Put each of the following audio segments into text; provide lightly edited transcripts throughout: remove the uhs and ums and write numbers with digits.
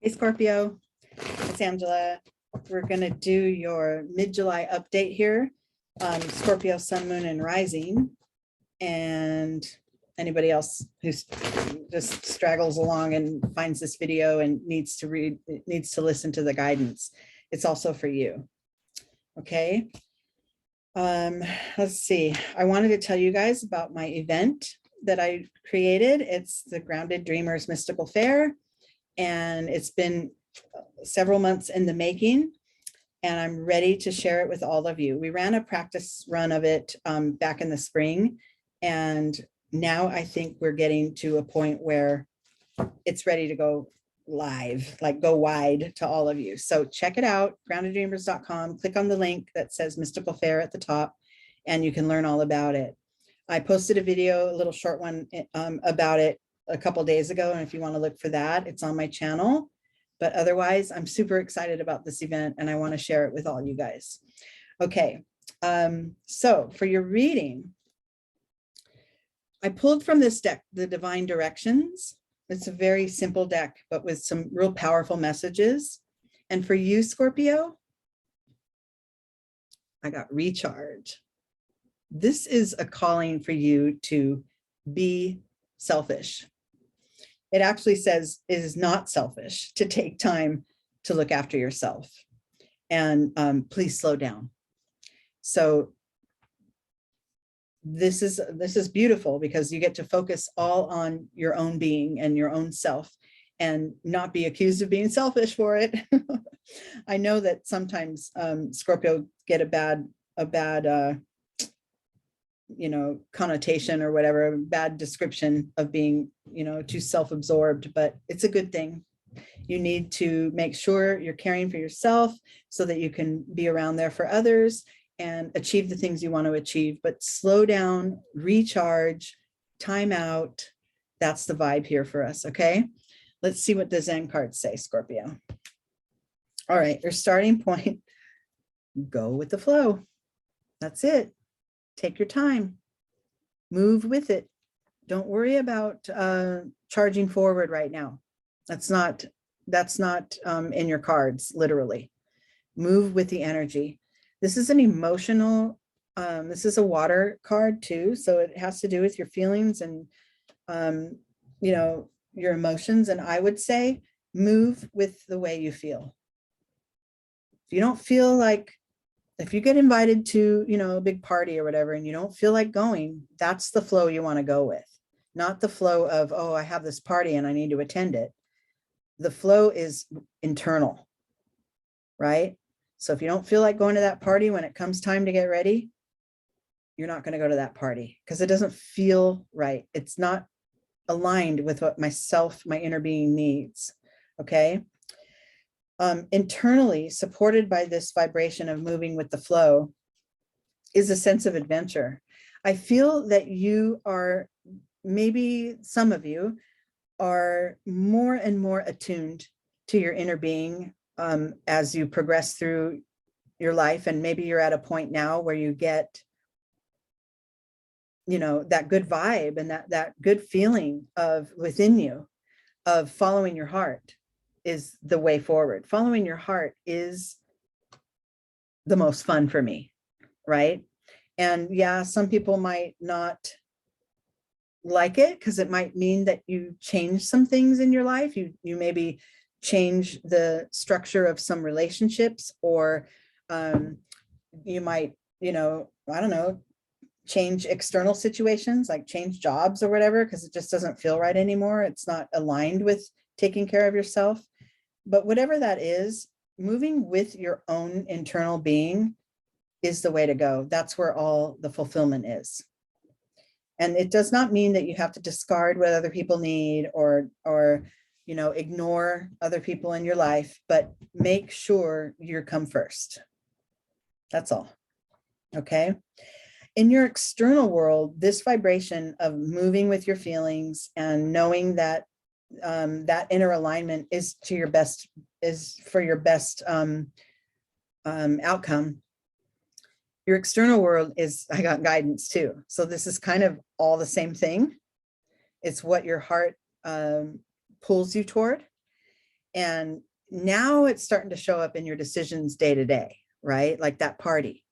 Hey Scorpio, it's Angela. We're going to do your mid-July update here on Scorpio, Sun, Moon, and Rising. And anybody else who just straggles along and finds this video and needs to listen to the guidance. It's also for you. Okay. Let's see. I wanted to tell you guys about my event that I created. It's the Grounded Dreamers Mystical Fair. And it's been several months in the making, and I'm ready to share it with all of you. We ran a practice run of it back in the spring, and now I think we're getting to a point where it's ready to go live, like go wide to all of you. So check it out, groundeddreamers.com. Click on the link that says Mystical Fair at the top, and you can learn all about it. I posted a video, a little short one about it a couple days ago, and if you want to look for that, it's on my channel. But otherwise, I'm super excited about this event, and I want to share it with all you guys. Okay, so for your reading, I pulled from this deck the Divine Directions. It's a very simple deck, but with some real powerful messages. And for you, Scorpio, I got Recharge. This is a calling for you to be selfish. It actually says it is not selfish to take time to look after yourself, and please slow down. So this is beautiful because you get to focus all on your own being and your own self and not be accused of being selfish for it. I know that sometimes Scorpio get a bad connotation or whatever, bad description of being, too self-absorbed, but it's a good thing. You need to make sure you're caring for yourself so that you can be around there for others and achieve the things you want to achieve, but slow down, recharge, time out. That's the vibe here for us. Okay. Let's see what the Zen cards say, Scorpio. All right. Your starting point, go with the flow. That's it. Take your time, move with it. Don't worry about charging forward right now. That's not in your cards, literally. Move with the energy. This is an emotional, this is a water card too. So it has to do with your feelings and, your emotions. And I would say move with the way you feel. If you don't feel like, if you get invited to, a big party or whatever, and you don't feel like going, that's the flow you want to go with, not the flow of, oh, I have this party and I need to attend it. The flow is internal, right? So if you don't feel like going to that party when it comes time to get ready, you're not going to go to that party because it doesn't feel right. It's not aligned with what my inner being needs. Okay. Internally supported by this vibration of moving with the flow is a sense of adventure. I feel that you are, maybe some of you are more and more attuned to your inner being as you progress through your life. And maybe you're at a point now where you get, that good vibe and that good feeling of within you of following your heart is the way forward. Following your heart is the most fun for me, right? And yeah, some people might not like it because it might mean that you change some things in your life. You maybe change the structure of some relationships, or you might, I don't know, change external situations, like change jobs or whatever, because it just doesn't feel right anymore. It's not aligned with taking care of yourself. But whatever that is, moving with your own internal being is the way to go. That's where all the fulfillment is. And it does not mean that you have to discard what other people need or ignore other people in your life, but make sure you come first. That's all. Okay. In your external world, this vibration of moving with your feelings and knowing that that inner alignment is to your best, is for your best outcome. Your external world is, I got guidance too. So this is kind of all the same thing. It's what your heart pulls you toward. And now it's starting to show up in your decisions day to day, right? Like that party.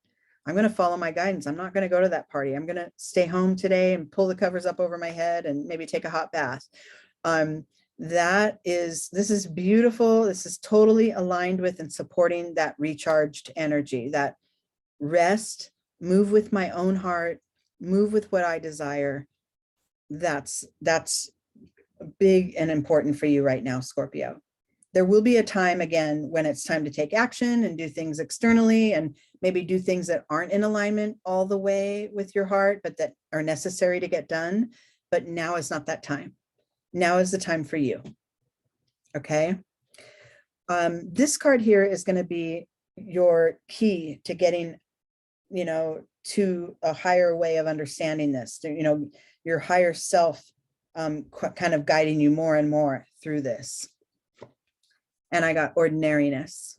I'm going to follow my guidance. I'm not going to go to that party. I'm going to stay home today and pull the covers up over my head and maybe take a hot bath. This is beautiful. This is totally aligned with and supporting that recharged energy, that rest, move with my own heart, move with what I desire. That's big and important for you right now, Scorpio. There will be a time again when it's time to take action and do things externally and maybe do things that aren't in alignment all the way with your heart, but that are necessary to get done. But now is not that time. Now is the time for you. Okay. This card here is going to be your key to getting, to a higher way of understanding this, your higher self, kind of guiding you more and more through this. And I got ordinariness.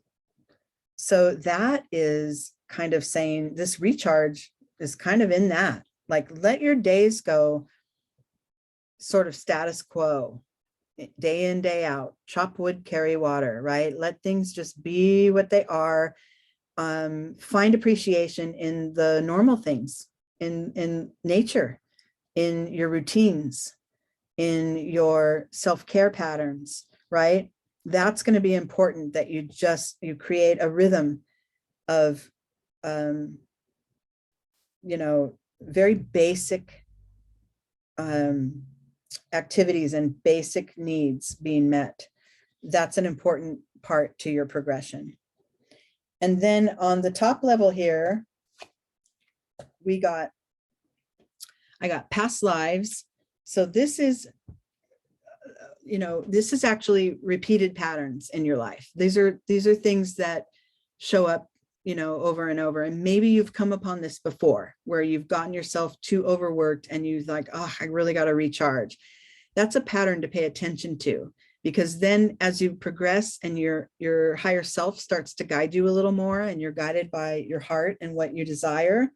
So that is kind of saying this recharge is kind of in that, like, let your days go sort of status quo, day in, day out, chop wood, carry water, right? Let things just be what they are. Find appreciation in the normal things, in nature, in your routines, in your self-care patterns, right? That's going to be important, that you create a rhythm of, very basic activities and basic needs being met. That's an important part to your progression. And then on the top level here, I got past lives. So this is, this is actually repeated patterns in your life. These are things that show up, over and over. And maybe you've come upon this before, where you've gotten yourself too overworked and you're like, oh, I really got to recharge. That's a pattern to pay attention to, because then as you progress and your higher self starts to guide you a little more, and you're guided by your heart and what you desire,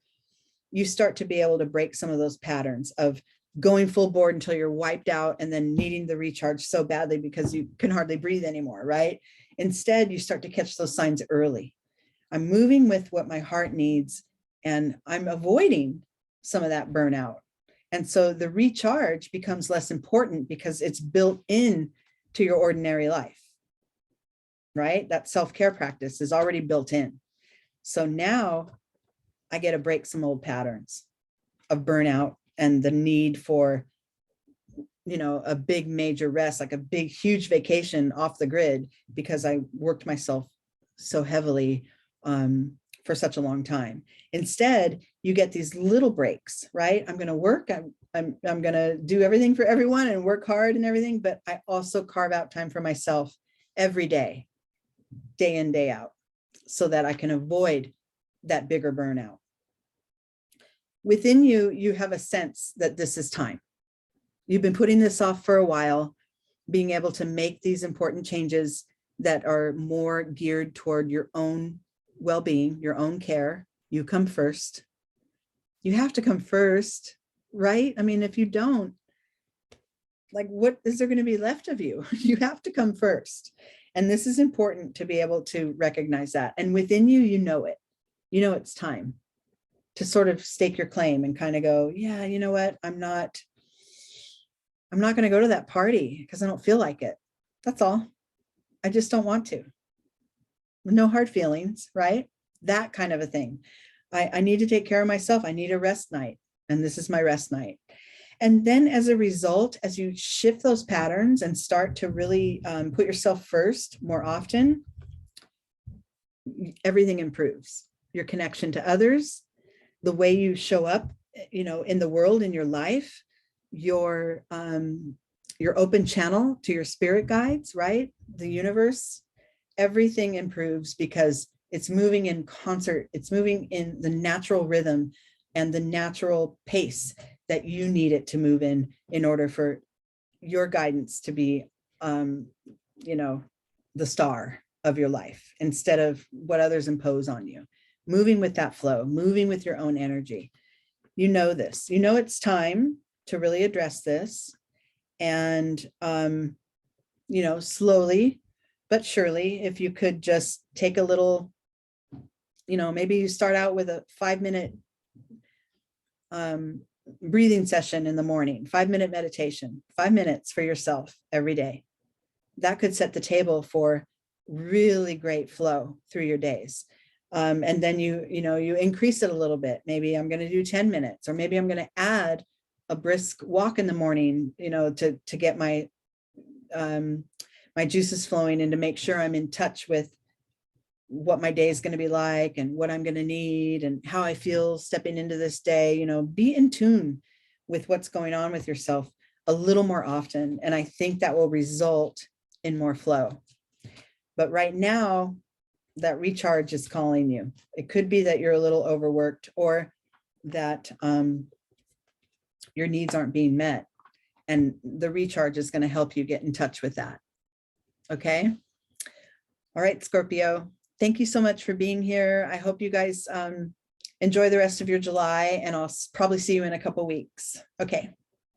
you start to be able to break some of those patterns of going full board until you're wiped out and then needing the recharge so badly because you can hardly breathe anymore, right? Instead, you start to catch those signs early. I'm moving with what my heart needs, and I'm avoiding some of that burnout. And so the recharge becomes less important because it's built in to your ordinary life, right? That self-care practice is already built in. So now I get to break some old patterns of burnout and the need for, a big major rest, like a big, huge vacation off the grid, because I worked myself so heavily for such a long time. Instead, you get these little breaks, right? I'm going to work. I'm going to do everything for everyone and work hard and everything, but I also carve out time for myself every day, day in, day out, so that I can avoid that bigger burnout. Within you, you have a sense that this is time. You've been putting this off for a while, being able to make these important changes that are more geared toward your own well-being, your own care. You come first. You have to come first, right? I mean, if you don't, like, what is there going to be left of you? You have to come first. And this is important to be able to recognize that. And within you, you know it. It's time to sort of stake your claim and kind of go, yeah, you know what? I'm not going to go to that party because I don't feel like it. That's all. I just don't want to. No hard feelings, right? That kind of a thing. I need to take care of myself. I need a rest night. And this is my rest night. And then as a result, as you shift those patterns and start to really put yourself first more often, everything improves. Your connection to others, the way you show up, in the world, in your life, your open channel to your spirit guides, right? The universe, everything improves because it's moving in concert. It's moving in the natural rhythm and the natural pace that you need it to move in order for your guidance to be, the star of your life instead of what others impose on you. Moving with that flow, moving with your own energy. This, it's time to really address this and, slowly but surely, if you could just take a little, maybe you start out with a 5-minute breathing session in the morning, 5-minute meditation, 5 minutes for yourself every day. That could set the table for really great flow through your days. And then you increase it a little bit. Maybe I'm going to do 10 minutes, or maybe I'm going to add a brisk walk in the morning, to get my my juices flowing, and to make sure I'm in touch with what my day is going to be like, and what I'm going to need, and how I feel stepping into this day. Be in tune with what's going on with yourself a little more often. And I think that will result in more flow. But right now, that recharge is calling you. It could be that you're a little overworked, or that your needs aren't being met. And the recharge is going to help you get in touch with that. Okay. All right, Scorpio. Thank you so much for being here. I hope you guys enjoy the rest of your July, and I'll probably see you in a couple weeks. Okay.